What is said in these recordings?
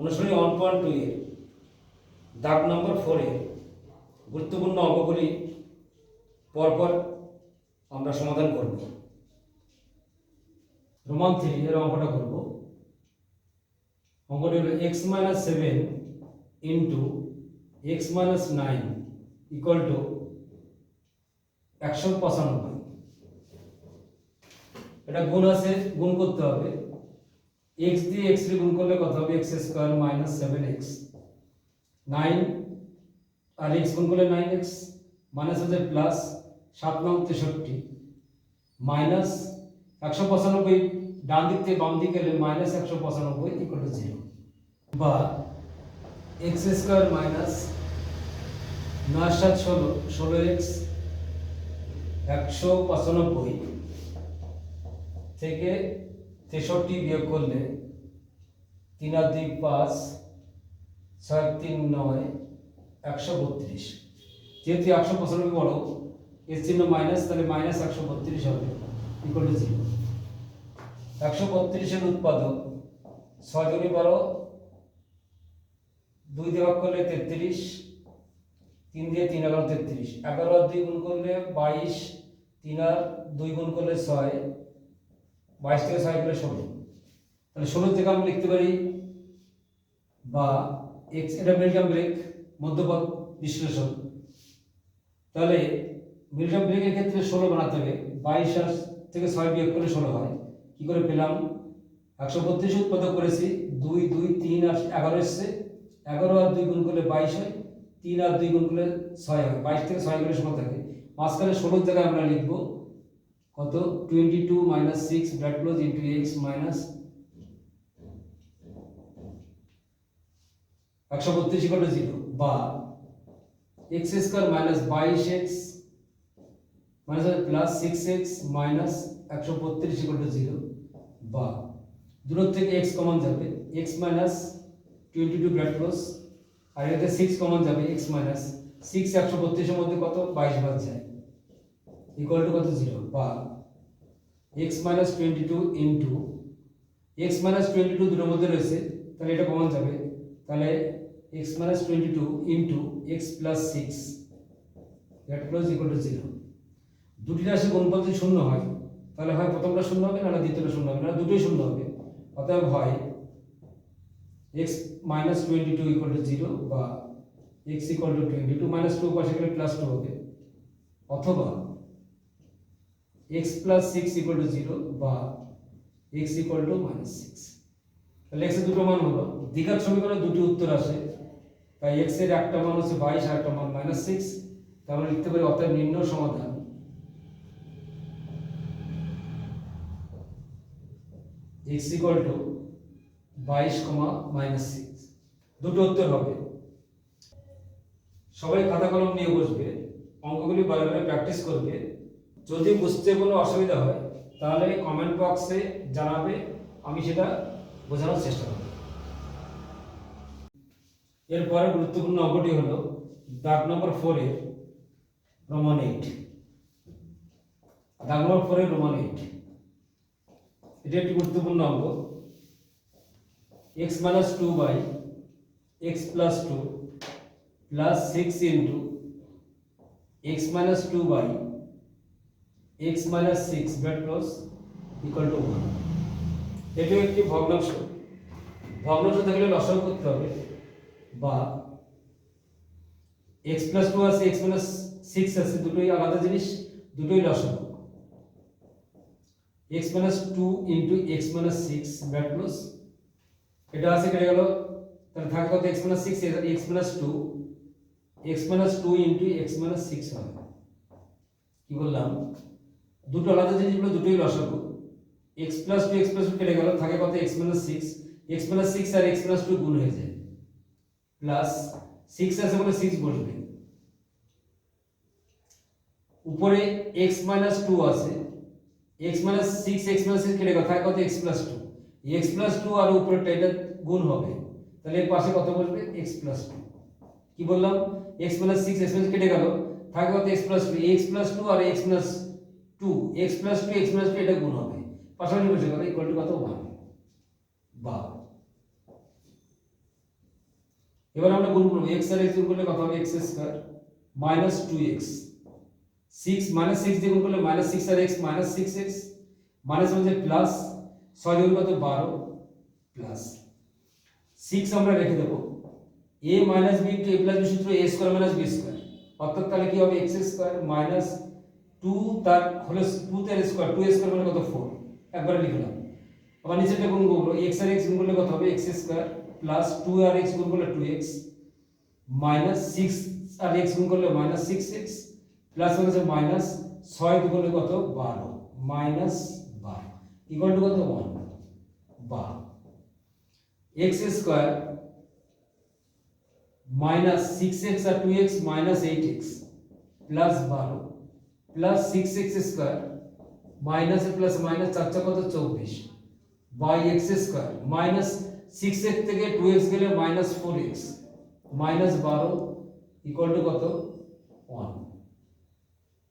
অনুশীলনী 1.2 এর দাগ নম্বর 4 এর গুরুত্বপূর্ণ অঙ্কগুলি পরপর আমরা সমাধান করব। রোমান 3 এর অঙ্কটা করব। অঙ্কটি হলো x - 7 into x - 9 equal two 195। এটা গুণ আছে, গুণ করতে হবে। x দিয়ে x রে গুণ করলে কত হবে? x স্কয়ার মাইনাস 7x 9 আর x গুণ করলে 9x মাইনাস হচ্ছে প্লাস 7 9 63 মাইনাস 195 ডান দিক থেকে বাম দিকে গেলে মাইনাস 195 ইকুয়াল টু 0 বা x স্কয়ার মাইনাস 9 7 16 16x 195 থেকে 63 বিয়োগ করলে 3 আর 2 5 6 3 9 132। যেহেতু 195 বড়, এর চিহ্ন মাইনাস, তাহলে মাইনাস 132 হবে ইকুয়াল টু 0। 132 এর উৎপাদক 6 দুগুণে 12, 2 দিয়ে ভাগ করলে 33, 3 দিয়ে 3 11 33, 11 আর 2 গুণ করলে 22, 3 আর 2 গুণ করলে 6, 22 থেকে 6 গেলে 16। তাহলে 16 থেকে আমরা লিখতে পারি বা x, এটা মিল্টন ব্রেক মধ্যপদ বিশ্লেষণ। তাহলে মিল্টন ব্রেকের ক্ষেত্রে 16 বানাতে হবে। 22 থেকে 6 বিয়োগ করলে 16 হয়। কি করে পেলাম? 132 উৎপাদক করেছি, 2 2 3 আর 11 এসছে, 11 আর 2 গুণ করলে 22 হয়, 3 আর 2 গুণ করলে 6 হয়। 22 থেকে 6 গেলে 16 থাকে। মাঝখানে 16 জায়গায় আমরা লিখব কত? 22 minus 6 bracket close into x minus 132 equal to 0 বা x square minus 22x minus plus 6x minus 132 equal to 0 বা দূর থেকে x কমন যাবে, x মাইনাস 22 ব্র্যাকেট ক্লোজ, আর এতে 6 কমন যাবে, x মাইনাস 6 132 এর মধ্যে কত? 22 বাদ যায় ইকুয়াল টু কত? 0 বা x minus 22 into x minus 22 দুটোর মধ্যে রয়েছে, তাহলে এটা কমন যাবে। তাহলে x minus 22 into x plus 6 that close equal to 0। দুটি রাশি গুণফল যদি শূন্য হয়, তাহলে হয় প্রথমটা শূন্য হবে, না দ্বিতীয়টা শূন্য হবে, না দুটোই শূন্য হবে। অতএব হয় x minus 22 equal to 0 বা x equal to 22 minus 2 পাশে গেলে প্লাস 2 হবে, অথবা x plus 6 equal to 0 বা x equal to minus 6। তাহলে x এর দুটো মান হলো, দ্বিঘাত সমীকরণে দুটি উত্তর আসে, তাই x এর একটা মান হচ্ছে 22 আর একটা মান minus 6। তাহলে আমরা লিখতে পারি অতএব নির্ণয় সমাধান x equal to 22, minus 6। দুটো উত্তর হবে। সবাই খাতা কলম নিয়ে বসবে, অঙ্কগুলি বারবার প্র্যাকটিস করবে। যদি বুঝতে কোনো অসুবিধা হয় তাহলে কমেন্ট বক্সে জানাবে, আমি সেটা বোঝানোর চেষ্টা করব। এরপরে গুরুত্বপূর্ণ অঙ্কটি হলো দাগ নম্বর 4 এর রোমান 8। দাগ নম্বর 4 এর রোমান 8, এটা একটি গুরুত্বপূর্ণ অঙ্ক। x minus 2 by x plus 2 plus 6 into x minus 2 by x minus 6 bracket close equal to 1। এটা একটি ভগ্নাংশ। ভগ্নাংশ থাকলে লসাগু করতে হবে, বা x plus 2 আছে, x minus 6 আছে, দুটোই আলাদা জিনিস, দুটোই লসাগু। x minus 2 into x minus 6 bracket close, এটা আছে কেটে গেল, তাহলে থাকে কত? x minus 6 x minus 2, x minus 2 into x minus 6 হবে। কি বললাম? দুটো আলাদা জিনিসগুলো, দুটোই লসাগু। x plus 2 x plus 2 কেটে গেল, থাকে কত? x minus 6, x minus 6 আর x minus 2 গুণ হয়ে যায়, প্লাস 6 আছে বলে 6 বসবে। উপরে x minus 2 আছে, x minus 6 x minus 6 কেটে গেল, থাকে কত? x plus 2, x plus 2 আর উপরেরটা এটা গুণ হবে, তাহলে এর পাশে কত বসবে? x plus 2। কি বললাম? x minus 6 x minus কেটে গেল, থাকে কত? x plus 2, x plus 2 আর x minus 2, x plus 2 x minus 2 এটা গুণ হবে, পাশাপাশি বসে গেল ইকুয়াল টু কত? 1 বা এবার আমরা গুণ করব x আর x গুণ করলে কত হবে x square minus 2x 6 minus 6 দিয়ে গুণ করলে মাইনাস 6 আর x মাইনাস 6x মাইনাস হচ্ছে প্লাস 6 দিয়ে গুণ কত 12 প্লাস 6 আমরা রেখে দেব a minus b into a plus b সূত্র a square minus b square অর্থাৎ তাহলে কি হবে x স্কয়ার মাইনাস 2 তার হলো 2 তার স্কয়ার 2 স্কয়ার মানে কত 4 একবারে লিখলাম আবার নিচেটা গুণ করব x আর x গুণ করলে কত হবে x স্কয়ার প্লাস 2 আর x গুণ করলে 2x মাইনাস 6 আর x গুণ করলে মাইনাস 6x প্লাস হচ্ছে মাইনাস 6 গুণ করলে কত 12 মাইনাস 12 ইকুয়াল টু কত 1 বা x স্কয়ার মাইনাস 6x আর 2x minus 8x plus 12 plus 6x square minus plus minus 4 4 কত 24 by x square minus 6x থেকে 2x গেলে minus 4x minus 12 equal to কত 1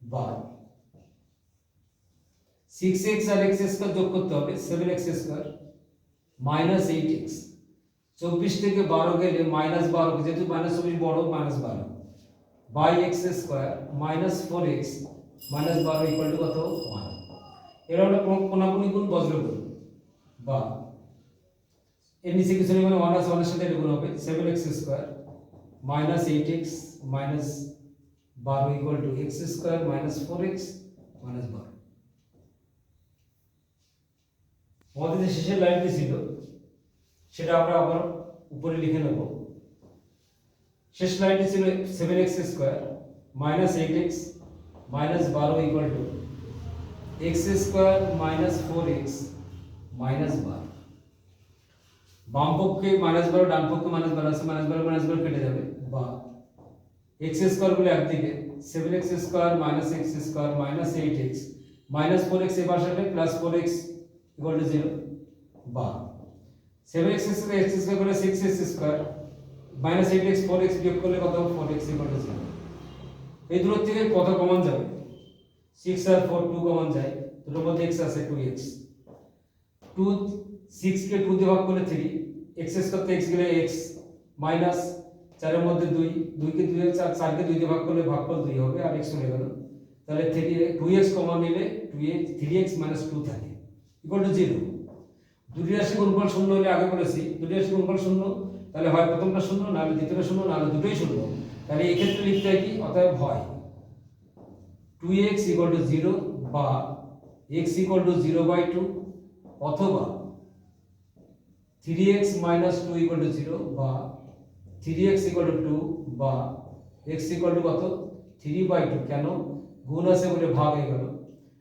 বা 6x আর x স্কয়ার যোগ করতে হবে 7x স্কয়ার মাইনাস 8x 24 থেকে 12 গেলে মাইনাস 12 যেহেতু মাইনাস 24 বড় minus 12 by x square minus 4x minus 12 equal to কত 1 এর আমরা কোনাকুনি গুণ বজ্র গুণ বা এর নিচে কিছু নেই মানে 1 আছে 1 এর সাথে গুণ হবে 7x square minus 8x minus 12 equal two x square minus 4x minus 12 আমাদের যে শেষের লাইনটি ছিল সেটা আমরা আবার উপরে লিখে নেব শেষ লাইনটি ছিল 7x square minus 8x minus 12 equal two x square minus 4x minus 12 বাম পক্ষে মাইনাস 12 ডান পক্ষে মাইনাস 12 আছে মাইনাস 12 কেটে যাবে বা x স্কয়ার গুলো একদিকে 7x square minus x square minus 8x minus 4x এর পাশে হবে প্লাস 4x ইকুয়াল টু 0 বা 7x স্কয়ার x স্কয়ার করে 6x square minus 8x 4x বিয়োগ করলে কত হবে 4x ইকুয়াল টু 0 এই দুটো থেকে কত কমন যাবে 6 আর 4 2 কমন যায় দুটোর মধ্যে x আছে 2x 2 6 কে 2 দিয়ে ভাগ করলে 3 x স্কয়ার তে x গেলে x মাইনাস 4 এর মধ্যে 2 2 কে 2 এর 4 কে 2 দিয়ে ভাগ করলে ভাগফল 2 হবে আর x চলে গেল তাহলে 2x কমন নিলে 3x 2 থাকে ইকুয়াল টু 0 দুটি রাশি গুণফল শূন্য হলে আগে বলেছি দুটি রাশি গুণফল শূন্য তাহলে হয় প্রথমটা শূন্য না হলে দ্বিতীয়টা শূন্য না হলে দুটোই শূন্য তাহলে এই ক্ষেত্রে লিখতে হয় কি অতএব হয় 2x 0 বা x 0/2 অথবা 3x 2 0 বা 3x 2 বা x কত 3/2 কেন গুণ আছে বলে ভাগ হয়ে গেল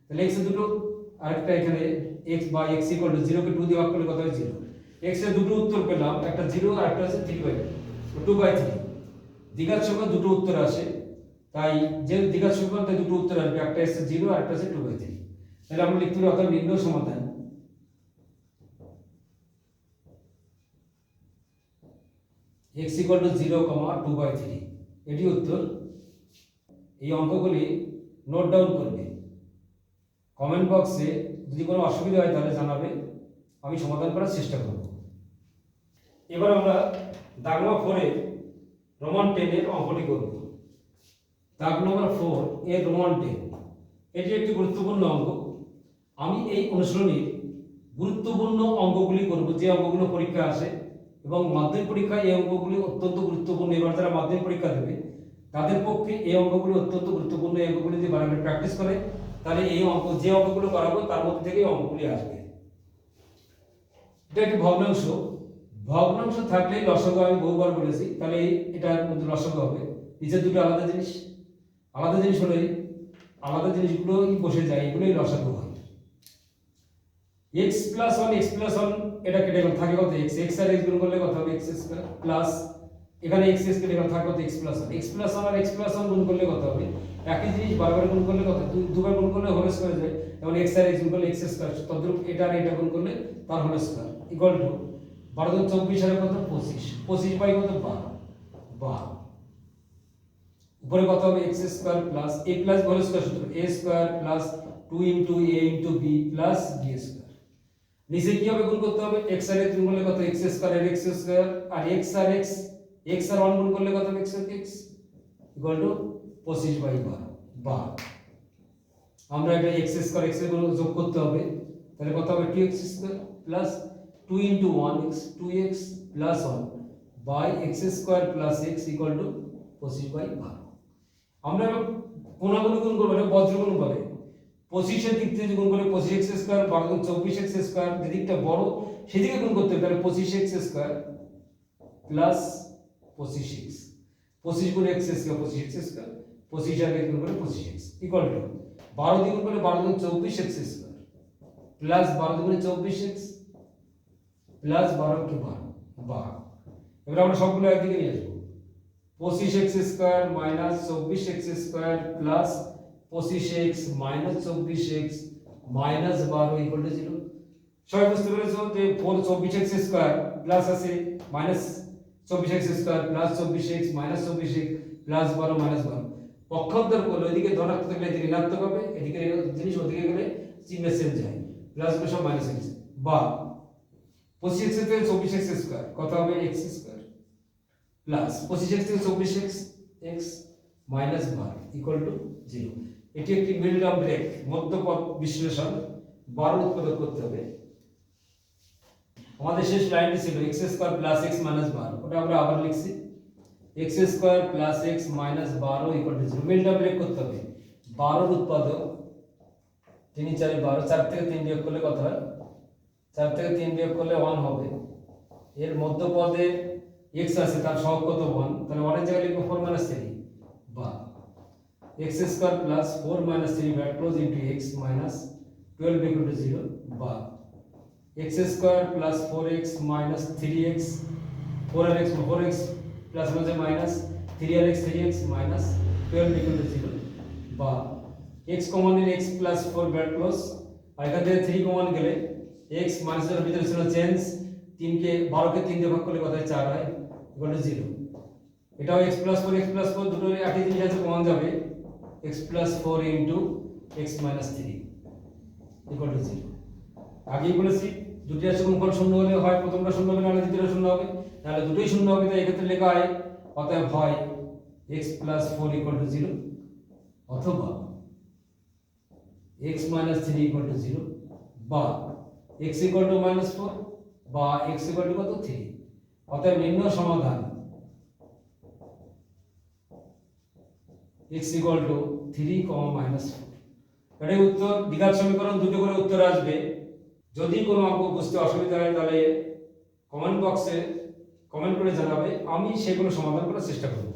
তাহলে x এর দুটো আরেকটা এখানে x বা x 0 কে 2 দিয়ে ভাগ করলে কত হয় 0 x এর দুটো উত্তর পেলাম একটা 0 আর একটা আছে 3/2 2/3 দ্বিঘাত সংখ্যা দুটো উত্তর আসে তাই যে দ্বিঘাত সংখ্যা তাই দুটো উত্তর আসবে একটা আছে 0 আর একটা আছে 2/3 তাহলে আমরা লিখতে পারি অর্থাৎ নির্ণয় সমাধান x 0, 2/3 এটি উত্তর এই অঙ্কগুলি নোট ডাউন করবে কমেন্ট বক্সে যদি কোনো অসুবিধা হয় তাহলে জানাবে আমি সমাধান করার চেষ্টা করব এবার আমরা দাগ নম্বর 4 এর রোমান 10 এর অঙ্কটি করব দাগ নম্বর 4 এর রোমান 10 এটি একটি গুরুত্বপূর্ণ অঙ্ক আমি এই অনুশীলনীর গুরুত্বপূর্ণ অঙ্কগুলি করব যে অঙ্কগুলো পরীক্ষা আসে এবং মাধ্যমিক পরীক্ষায় এই অঙ্কগুলি অত্যন্ত গুরুত্বপূর্ণ এবার যারা মাধ্যমিক পরীক্ষা দেবে তাদের পক্ষে এই অঙ্কগুলি অত্যন্ত গুরুত্বপূর্ণ এই অঙ্কগুলি যদি বারবার প্র্যাকটিস করে তাহলে এই অঙ্ক যে অঙ্কগুলো করাবো তার মধ্যে থেকে অঙ্কগুলি আসবে এটা একটি ভগ্নাংশ থাকলে লসাগু আমি বহুবার বলেছি তাহলে এটার মধ্যে লসাগু হবে নিচের দুটো আলাদা জিনিস হলে আলাদা জিনিসগুলোই বসে যায় এগুলোই লসাগু হয় x + 1 এটা কেটে গেল থাকে কত x আর x গুণ করলে কত হবে x স্কয়ার প্লাস এখানে x কেটে গেল থাকে কত x + 1 আর x + 1 গুণ করলে কত হবে একই জিনিস বারবার গুণ করলে কত দুবার গুণ করলে হোল স্কয়ার যায় যেমন x আর x গুণ করলে x স্কয়ার তদ্রূপ এটা আর এটা গুণ করলে তার হোল স্কয়ার ইকুয়াল টু 12 24 আর কত 25 বাই কত 12 উপরে কত হবে x square plus a plus whole square সূত্র a square plus 2 into a into b plus b square নিচে কি হবে গুণ করতে হবে x আর x গুণ করলে কত x স্কয়ার আর x স্কয়ার আর x আর x এক্স আর 1 গুণ করলে কত হবে এক্স ইকুয়াল টু 25/12 বা আমরা এটা এক্স স্কয়ার এক্স এর গুণ যোগ করতে হবে, তাহলে কত হবে 2x square plus 2 * 1x 2x plus 1 by x square plus x equal to 25/12। আমরা কোনাগুলো গুণ করব, এটা বজ্রগুণ বলে। 25 এর দিক থেকে গুণ করলে 25x স্কয়ার 12 24x স্কয়ার, যেদিকটা বড় সেদিকে গুণ করতে হবে, তাহলে 25x স্কয়ার প্লাস 25x 25 গুণ x স্কয়ার 25x স্কয়ার 25 আর গুণ করলে 25x ইকুয়াল টু 12 দিয়ে গুণ করলে 12 গুণ 24x স্কয়ার প্লাস 12 গুণ 24x প্লাস 12 কে 12। এবার আমরা সবগুলো একদিকে নিয়ে আসবো, 25x square minus 24x square plus 25x minus 24x minus 12 equal to 0। সবাই বুঝতে পেরেছো যে 24x স্কয়ার প্লাস আছে minus 24x square plus 24x minus 24x plus 12 minus 12, পক্ষান্তর করলে ওইদিকে ধনাত্মক থাকলে এদিকে ঋণাত্মক হবে, এদিকে জিনিস ওদিকে গেলে চিহ্ন চেঞ্জ হয়, প্লাস সব মাইনাস x বা 25x থেকে 24x স্কয়ার কত হবে x স্কয়ার প্লাস 25x থেকে 24x x minus 12 equal to 0। এটি একটি মিডল টার্ম ব্রেক, মধ্যপদ বিশ্লেষণ 12 উৎপাদক করতে হবে। আমাদের শেষ লাইনটি ছিল x square plus x minus 12, ওটা আমরা আবার লিখছি x square plus x minus 12 equal to 0। Middle term break করতে হবে, 12 এর উৎপাদক 3 4 12, 4 থেকে 3 বিয়োগ করলে কত হয়, 4 থেকে 3 বিয়োগ করলে 1 হবে। এর মধ্যপদে x আছে, তার সহগ কত 1, তাহলে 1 এর জায়গায় লিখব 4 - 3 বা x square plus 4 - 3 bracket close into x minus 12 equal to 0 বা x square plus 4x minus 3x 4x plus মানে minus 3x 3x minus 12 equal to 0 বা x কমন নিলে x প্লাস 4 ব্র্যাকেট ক্লোজ, আর এখান থেকে 3 কমন গেলে x মাইনাসের ভিতরে ছিল চেঞ্জ, 3 কে 12 কে 3 দিয়ে ভাগ করলে কত হয় 4 হয় ইকুয়াল টু 0। এটাও x প্লাস 4 দুটো একই জিনিস আছে, কমন যাবে x plus 4 into x minus 3 equal to 0। আগেই বলেছি দুটি রাশির গুণফল শূন্য হলে হয় প্রথমটা শূন্য হবে, নাহলে দ্বিতীয়টা শূন্য হবে, নাহলে দুটোই শূন্য হবে, তাই এক্ষেত্রে লেখা হয় অতএব হয় x প্লাস 4 ইকুয়াল টু 0 অথবা x মাইনাস 3 ইকুয়াল টু 0 বা x ইকুয়াল টু মাইনাস 4 বা x ইকুয়াল টু কত 3। অতএব নির্ণয় সমাধান x ইকুয়াল টু 3, মাইনাস 4। এটাই উত্তর। দ্বিঘাত সমীকরণ দুটো করে উত্তর আসবে। যদি কোনো অঙ্ক বুঝতে অসুবিধা হয় তাহলে কমেন্ট বক্সে কমেন্ট করে জানাবে, আমি সেগুলো সমাধান করার চেষ্টা করব।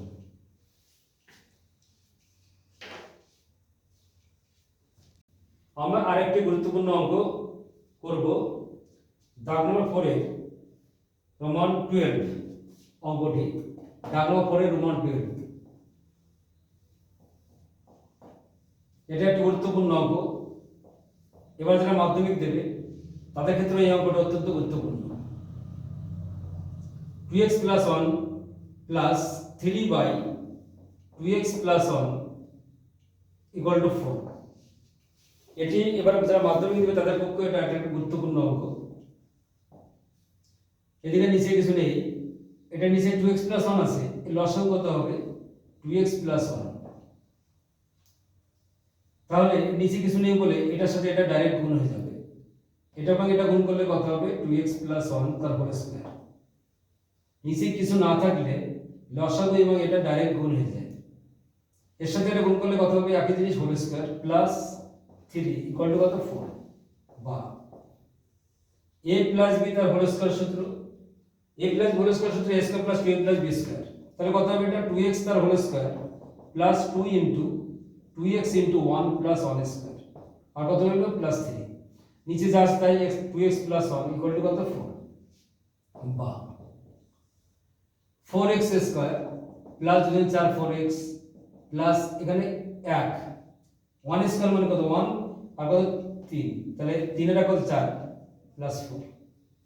আমরা আরেকটি গুরুত্বপূর্ণ অঙ্ক করব, দাগ নম্বর 4 এর রোমান 12 অঙ্কটি, দাগ নম্বর 4 এর রোমান 12। এটা একটি গুরুত্বপূর্ণ অঙ্ক। এবার যারা মাধ্যমিক দেবে তাদের ক্ষেত্রে এই অঙ্কটা অত্যন্ত গুরুত্বপূর্ণ। 2x plus 1 plus 3/2x plus 1 equal two 4। এটি এবার যারা মাধ্যমিক দেবে তাদের পক্ষে এটা একটা গুরুত্বপূর্ণ অঙ্ক। এদিকে নিচে কিছু নেই, এটা নিচে 2x প্লাস 1 আছে, এর লসাগু কত হবে 2x প্লাস 1। তাহলে নিচে কিছু নেই বলে এটার সাথে এটা ডাইরেক্ট গুণ হয়ে যাবে, এটা এবং এটা গুণ করলে কত হবে 2x প্লাস 1 তার হোল স্কয়ার। নিচে কিছু না থাকলে লসাগু এবং এটা ডাইরেক্ট গুণ হয়ে যায়, এর সাথে এটা গুণ করলে কত হবে একই জিনিস whole square plus 3 equal to কত 4 বা a প্লাস b তার হোল স্কয়ার সূত্র, a প্লাস হোল স্কয়ার সূত্র a square plus 2a plus b square. তাহলে কত হবে এটা 2x তার whole square plus 2 into 2x into 1 plus 1 square, আর কত হলো প্লাস 3। নিচে যা আছে তাই 2x প্লাস 1 ইকুয়াল টু কত 4 বা 4x square plus 2 4 4x plus এখানে 1 1 স্কয়ার মানে কত 1 আর কত 3, তাহলে 3 এর কত 4 প্লাস 4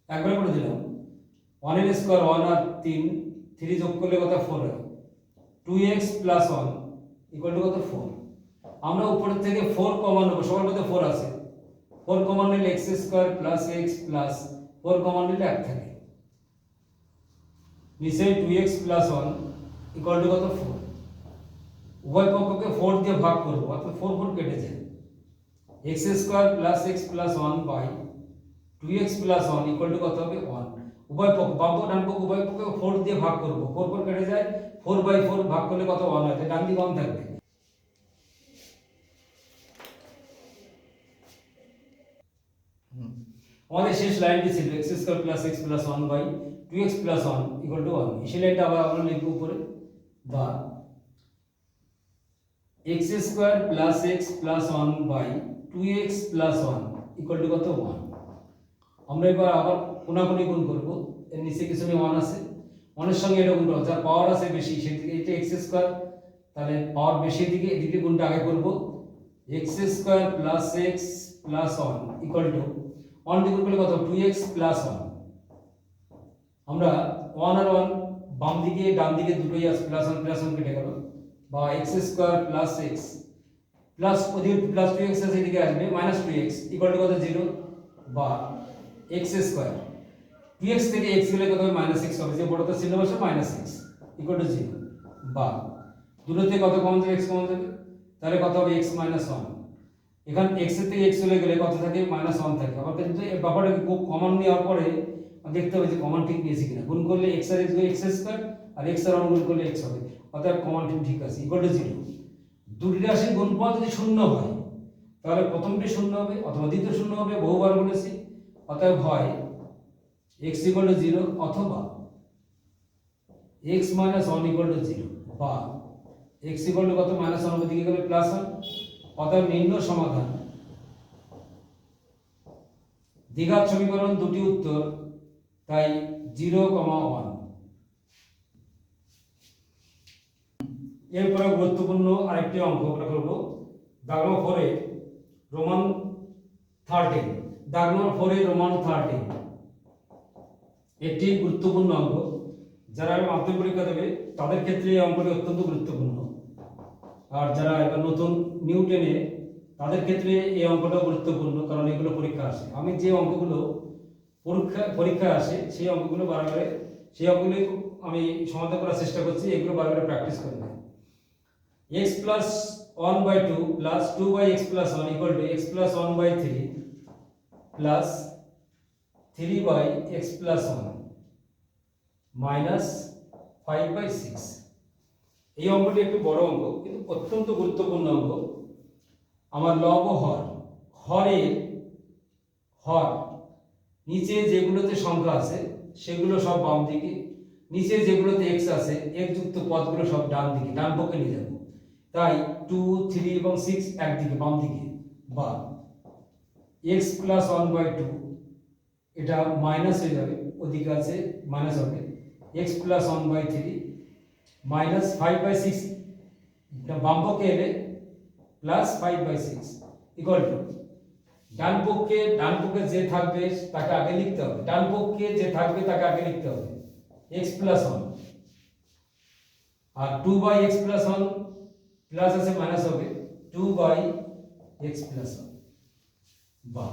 একবারে করে দিলাম। 1 এর স্কয়ার 1 আর 3 যোগ করলে কত 4 হয়, 2x প্লাস 1 ইকুয়াল টু কত 4। আমরা উপরের থেকে 4 কমন নেব, সবার মধ্যে 4 আছে, 4 কমন নিলে x square plus x plus 4 common নিলে 1 থাকে। নিচে 2x প্লাস 1 ইকুয়াল টু কত 4, উভয় পক্ষকে 4 দিয়ে ভাগ করব, অর্থাৎ 4 4 কেটে যায়, x square plus x plus 1 by 2x plus 1 equal to কত হবে 1, উভয় পক্ষ বাম পক্ষ ডান পক্ষ উভয় পক্ষকে 4 দিয়ে ভাগ করব, 4 4 কেটে যায়, 4 বাই 4 ভাগ করলে কত 1 হয়, ডান দিকে 1 থাকবে। আমাদের শেষ লাইনটি ছিল x square plus x plus 1 by 2x plus 1 equal to 1, এই লাইনটা আবার আমরা লিখব উপরে, বা x square plus x plus 1 by 2x plus 1 equal to কত 1। আমরা এবার আবার কোনাকুনি গুণ করব, এর নিচে কিছু 1 আছে, 1 এর সঙ্গে এটা গুণ করব, যার পাওয়ার আছে বেশি সেদিকে, এটা x স্কয়ার, তাহলে পাওয়ার বেশি দিকে এদিকে গুণটা আগে করব, x square plus x plus 1 equal to 1 দিয়ে গুণ করলে কত 2x প্লাস 1। আমরা 1 আর 1 বাম দিকে ডান দিকে দুটোই আছে, প্লাস 1 প্লাস 1 কেটে গেল, বা x square plus x plus ওদিকে প্লাস 2x আছে, এদিকে আসবে মাইনাস 2x ইকুয়াল টু কত 0, বা x স্কয়ার 2x থেকে x গেলে কত হবে মাইনাস x হবে, যে বড়টা চিহ্ন বসে মাইনাস x ইকুয়াল টু 0, বা দুটোতে কত কমন যাবে x কমন যাবে, তাহলে কত হবে x মাইনাস 1, এখানে x এর থেকে x চলে গেলে কত থাকে মাইনাস 1 থাকে। আবার কিন্তু এই ব্যাপারটাকে কমন নেওয়ার পরে দেখতে হবে যে কমন ঠিক নিয়েছি কিনা, গুণ করলে x আর x স্কয়ার আর x আর 1 গুণ করলে x হবে, অতএব কমন ঠিক আছে ইকুয়াল টু 0। দুটি রাশির গুণফল যদি শূন্য হয় তাহলে প্রথমটি শূন্য হবে অথবা দ্বিতীয় শূন্য হবে, বহুবার বলেছি, অতএব হয় x ইকুয়াল টু 0 অথবা x মাইনাস 1 ইকুয়াল টু 0, বা x ইকুয়াল টু কত মাইনাস 1 দিকে গেলে প্লাস 1, অতএব নিম্ন সমাধান দ্বিঘাত সমীকরণ দুটি উত্তর, তাই 0, 1। এরপরে গুরুত্বপূর্ণ আরেকটি অঙ্ক আমরা করব, দাগ নম্বর 4 এ রোমান 13, দাগ নম্বর 4 এ রোমান 13 একটি গুরুত্বপূর্ণ অঙ্ক, যারা মাধ্যমিক পরীক্ষা দেবে তাদের ক্ষেত্রে এই অঙ্কটি অত্যন্ত গুরুত্বপূর্ণ, আর যারা এবার নতুন নিউ 10 এ তাদের ক্ষেত্রে এই অঙ্কটা গুরুত্বপূর্ণ, কারণ এগুলো পরীক্ষা আসে। আমি যে অঙ্কগুলো পরীক্ষায় আসে সেই অঙ্কগুলো বারবার আমি সমাধান করার চেষ্টা করছি, এগুলো বারবার প্র্যাকটিস করবে। x plus 1 by 2 plus 2 by x plus 1 equal to x plus 1 by 3 plus 3 by x plus 1 minus 5 by 6। এই অঙ্কটি একটু বড় অঙ্ক কিন্তু অত্যন্ত গুরুত্বপূর্ণ অঙ্ক। আমার লব ও হরের হর নিচে যেগুলোতে সংখ্যা আছে সেগুলো সব বাম দিকে, নিচে যেগুলোতে x আছে x যুক্ত পদগুলো সব ডান দিকে, ডান পক্ষে নিয়ে যাব, তাই 2, 3 এবং 6 একদিকে বাম দিকে, বা x প্লাস 1 বাই 2 এটা মাইনাস হয়ে যাবে, ওদিকে আছে মাইনাস হবে, x plus 1 by 3 minus 5 by 6 এটা বাম পক্ষে এলে প্লাস 5 বাই 6 ইকুয়াল টু ডান পক্ষে যে থাকবে তাকে আগে লিখতে হবে, ডান পক্ষে যে থাকবে তাকে আগে লিখতে হবে x প্লাস 1, আর 2 বাই x প্লাস 1 প্লাস আছে মাইনাস হবে 2 বাই x প্লাস 1, বা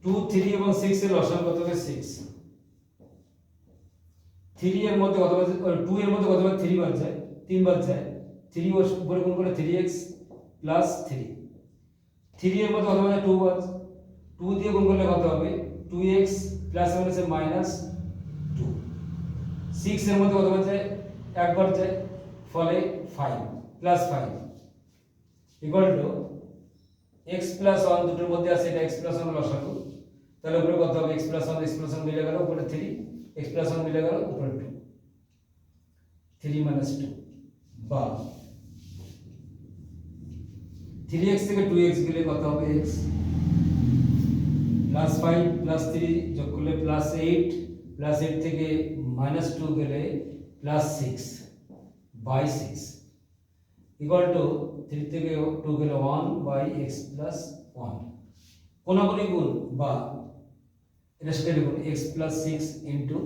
2, 3 এবং 6 এর লসাগু কত হবে 6, 3 এর মধ্যে কত বাজে 2 এর মধ্যে কত বাজে 3 বার যায়, 3 বার যায়, 3 ওর উপরে গুণ করলে 3x প্লাস 3, 3 এর মধ্যে কত বাজে 2 বার, 2 দিয়ে গুণ করলে কত হবে 2x প্লাস আছে মাইনাস 2, 6 এর মধ্যে কত বাজে একবার যায়, ফলে 5 plus 5 equal to x plus 1 দুটোর মধ্যে আছে এটা x প্লাস 1 লসাগু, তাহলে উপরে কত হবে x প্লাস 1 মিলে গেল, উপরে 3 x প্লাস 1 মিলে গেল, উপরে 2, 3 মাইনাস 2, বা 3x থেকে 2x গেলে কত হবে x প্লাস 5 প্লাস 3 যোগ করলে প্লাস 8, প্লাস 8 থেকে মাইনাস 2 গেলে প্লাস 6 বাই 6 ইকুয়াল টু 3 থেকে 2 গেলে 1 বাই x প্লাস 1, কোনাকুনি গুণ বা এটা সেটা লিখুন x plus 6 into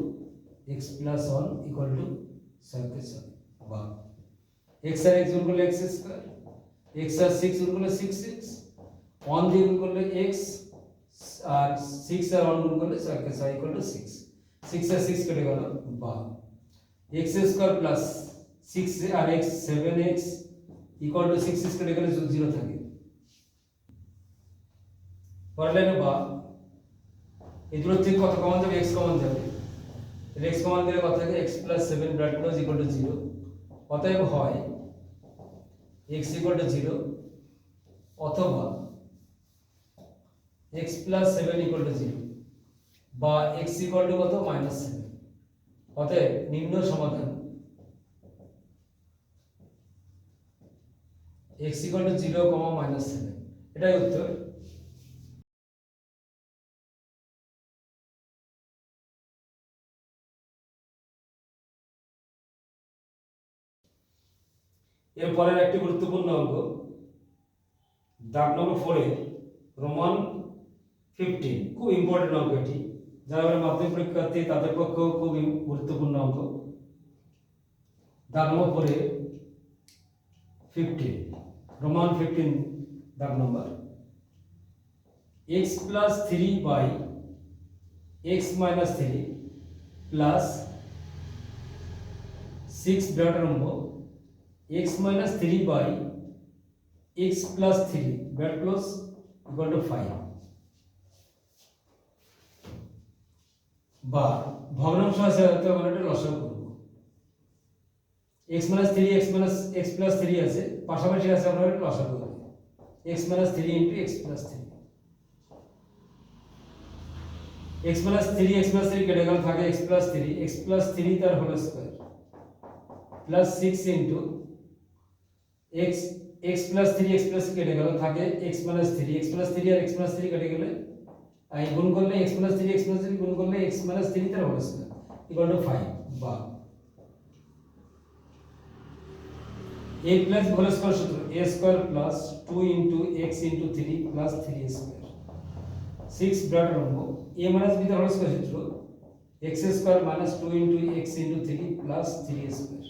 x plus 1 equal two 7, বা x আর x গুণ করলে x স্কয়ার, x আর 6 গুণ করলে 6x, 1 দিয়ে গুণ করলে x, আর 6 আর 1 গুণ করলে 6 ইকুয়াল টু 6, 6 আর 6 কেটে গেল, বা x স্কয়ার প্লাস 6 আর x 7x ইকুয়াল টু 6 কেটে গেলে 0 থাকে। পরের লাইনে বা এই দুটো থেকে কত কমন যাবে, x কমন যাবে, x কমন দিলে কত থাকে, x plus 7 bracket close equal to 0। অতএব হয় x ইকুয়াল টু 0 অথবা x প্লাস 7 ইকুয়াল টু 0 বা x ইকুয়াল টু কত, -7। অতএব নিম্ন সমাধান x ইকুয়াল টু 0, -7, এটাই উত্তর। এরপরের একটি গুরুত্বপূর্ণ অঙ্ক, দাগ নম্বর 4 এর রোমান 15, খুব ইম্পর্টেন্ট অঙ্ক এটি, যারা মাধ্যমিক পরীক্ষার্থী তাদের পক্ষেও খুব গুরুত্বপূর্ণ অঙ্ক। দাগ নম্বর 4 এর 15, রোমান 15 দাগ নম্বর, x plus 3 by x minus 3 plus 6 bracket নম্বর x minus 3 by x plus 3 bracket close equal to 5, বা ভগ্নাংশ আছে হয়তো আমরা এটা লসাগু করব। x minus 3 x plus 3 আছে, পাশাপাশি আছে, আমরা এটা লসাগু করব। x minus 3 into x plus 3, x minus 3 কেটে গেল, থাকে x plus 3 তার whole square plus 6 into x plus 3 কেটে গেল, থাকে x minus 3 আর x minus 3 কেটে গেলে এই গুণ করলে x plus 3 গুণ করলে x minus 3 তার হোল স্কয়ার ইকুয়াল টু 5, বা a প্লাস হোল স্কয়ার সূত্র a square plus 2 into x into 3 plus 3 square 6 bracket number a minus b তার হোল স্কয়ার সূত্র x square minus 2 into x into 3 plus 3 square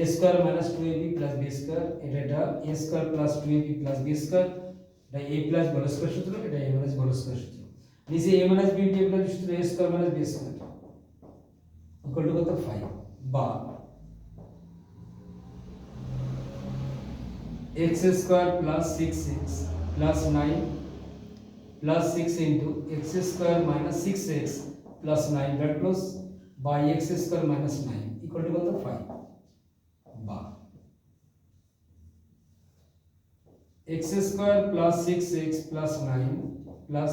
a square minus 2ab plus b square, এটা a square plus 2ab plus b square, এটা a plus whole square সূত্র, এটা a minus whole square সূত্র। নিচে a minus b into a plus সূত্র a square minus b square equal to কত, 5, বা x square plus 6x plus 9 plus 6 into x square minus 6x plus 9 bracket close by x square minus 9 equal to কত, 5, বা x square plus 6x plus 9 plus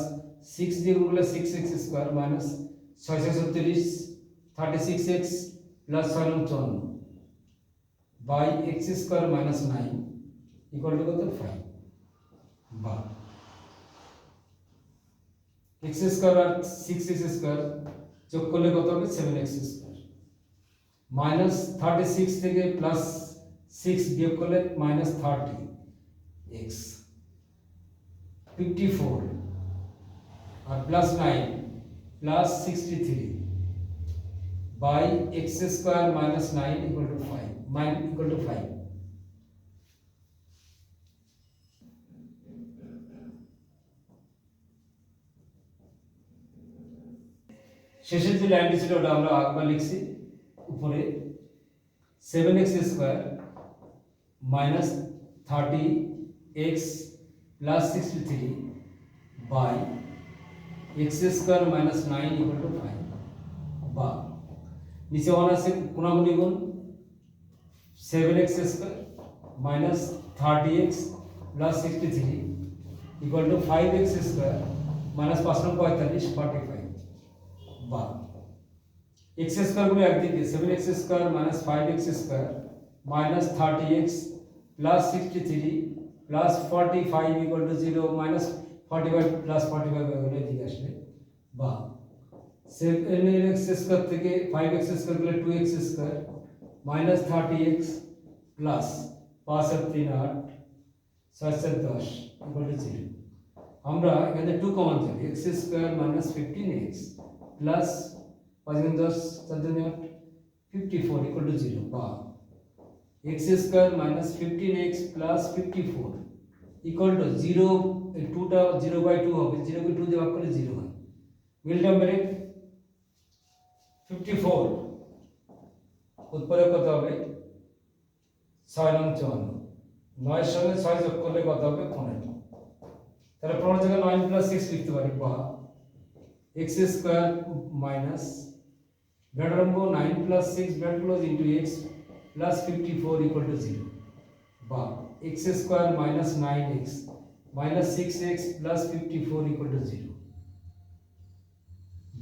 6 দিয়ে গুণ করলে 6x square minus 636 36x plus 6 by x square minus 9 equal to কত, 5, বা x square আর 6x square যোগ করলে কত হবে, 7x স্কয়ার মাইনাস 36 থেকে প্লাস 6 বিয়োগ করলে মাইনাস 30x 54 আর plus 9 plus 63 by x square minus 9 equal to 5, শেষের যে লাইনটি ছিল ওটা আমরা একবার লিখছি উপরে, 7x square minus 30x plus 63 by x square minus 9 equal to 5, বা নিচে 1 আছে, কোণাগুণি গুণ 7x square minus 30x plus 63 equal to 5x square minus 5 45 45, বা x স্কয়ার গুলো একদিকে 7x square minus 5x square minus 30x plus 63 plus 45 equal to 0 minus 45 plus 45 হয়ে গেল এদিকে আসলে, বা 7x স্কয়ার থেকে 5x স্কয়ার গেলে 2x square minus 30x plus 5 আর 3 8 6 আর 10 ইকুয়াল টু 0। আমরা এখানে 2 কমন যাবে, x square minus 15x plus 5 10 4 8 54 equal to 0, বা x square minus 15x plus 54 equal to 0, 2টা 0/2 হবে, 0 কে 2 দিয়ে ভাগ করলে 0 হয়, মিল টার্ম ব্রেক 54 উৎপাদক কত হবে 6 নং 54 9 এর সঙ্গে 6 যোগ করলে কত হবে 15 তাহলে 15 জায়গায় 9 প্লাস 6 লিখতে পারি বা x square minus bracket 9 plus 6 bracket close into x plus 54 equal to 0 বা x square minus 9x minus 6x plus 54 equal to 0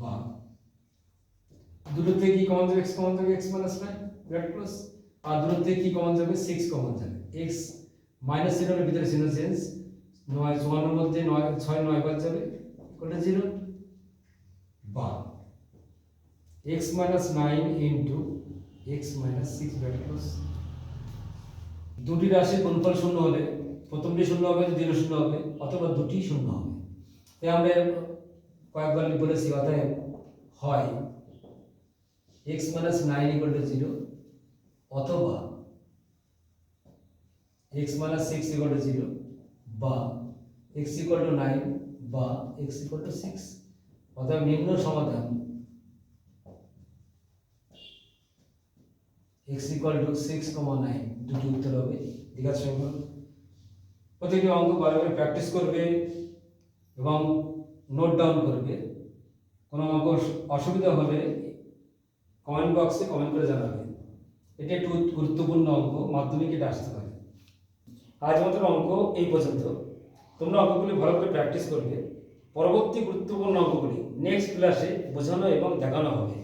বা দুটো থেকে কি কমন যাবে x কমন যাবে x মাইনাস 9 ব্র্যাকেট ক্লোজ আর দুটো থেকে কি কমন যাবে 6 কমন যাবে x মাইনাস 0 এর ভিতরে চিহ্ন চেঞ্জ 9 1 এর মধ্যে 9 6 9 বার যাবে ইকুয়াল টু 0 বা x minus 9 into x minus 6 bracket close দুটি রাশির গুণফল শূন্য হলে প্রথমটি শূন্য হবে দ্বিতীয় শূন্য হবে অথবা দুটি শূন্য হবে তাই আমরা কয়েকবার বলেছি অতএব হয় x minus 9 equal to 0 অথবা x minus 6 equal to 0 বা x equal to 9 বা x equal to 6 অতএব নিম্ন সমাধান x equal to 6, 9 দুটি উত্তর হবে দ্বিঘাত সমীকরণ প্রতিটি অঙ্ক বারবার প্র্যাকটিস করবে এবং নোট ডাউন করবে কোনো অঙ্ক অসুবিধা হলে কমেন্ট বক্সে কমেন্ট করে জানাবে এটা একটু গুরুত্বপূর্ণ অঙ্ক মাধ্যমিকে এটা আসতে পারে আজ আমাদের অঙ্ক এই পর্যন্ত তোমরা অঙ্কগুলি ভালো করে প্র্যাকটিস করবে পরবর্তী গুরুত্বপূর্ণ অঙ্কগুলি নেক্সট ক্লাসে বোঝানো এবং দেখানো হবে